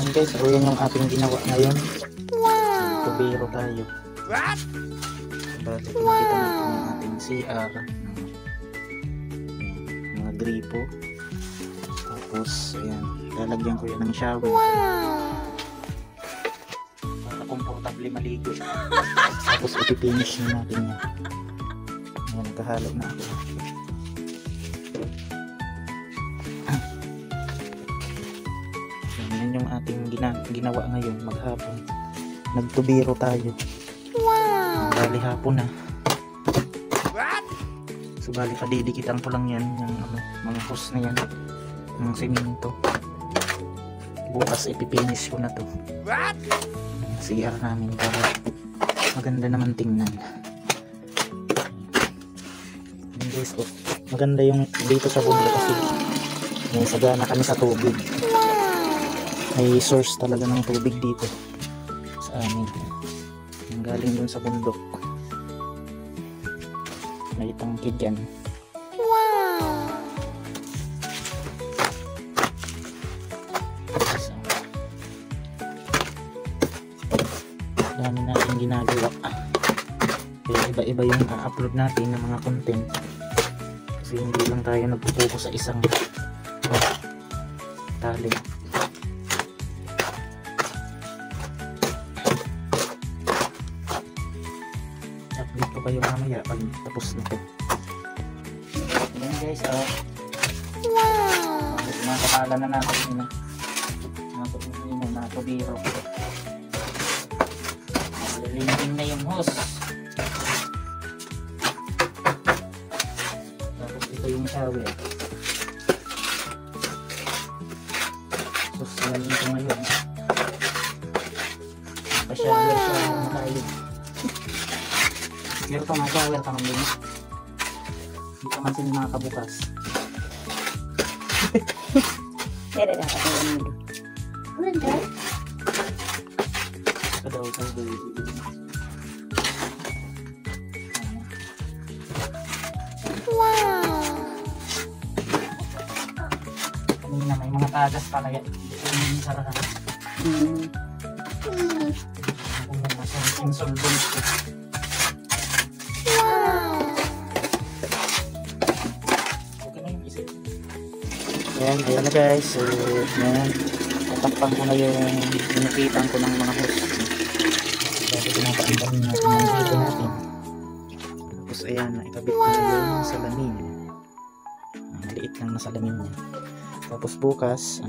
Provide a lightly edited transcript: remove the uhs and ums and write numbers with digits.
And guys, so yan yung ating ginawa ngayon. Tubero tayo. Bali, pinakita natin yung ating CR. Mga gripo. Tapos, ayan, lalagyan ko yan ng shower. Para komportable maligo. Tapos, ipipinish na natin yan. Ayan, nagkahalo na ako. Yan yung ating ginawa ngayon, maghapon. Nagtubiro tayo. Bali hapon na. So bali padidikitan ko lang yan yung mga hose na yan, yung semento. Bukas ipipinis ko na to. CR namin para maganda naman tingnan. And guys, oh, maganda yung dito sa bundok kasi may sagana kami sa tubig. May source talaga ng tubig dito sa amin. Yung galing dun sa bundok. May tangke dyan. So, dami natin ginagawa. Kaya iba-iba yung upload natin ng mga content. Kasi hindi lang tayo nagpupuko sa isang tali. Upload ko kayo mamaya pag tapos na ito. Ayan guys, nakakala na natin yun. Natubiro. Lilingin na yung hose. Tapos ito yung shower. Susulan ito ngayon. Pa-shower na tayo. Pero ito mga shower ka man din. Hindi ka man sila nakakabukas. Pero dapat ang umido. Ano dyan? Kadaw sa buhay. Kanina may mga tagas pala yan. Hindi ko yung sarahan. Kung yung nasa insolvent ko. Ayan na guys, so ayan, tatakpan ko na yung pinukitan ko ng mga hose. Dati pinapaandamin natin yung dito natin. Tapos ayan, ikabit ko na yung salamin. Maliit lang na salamin niya. Tapos bukas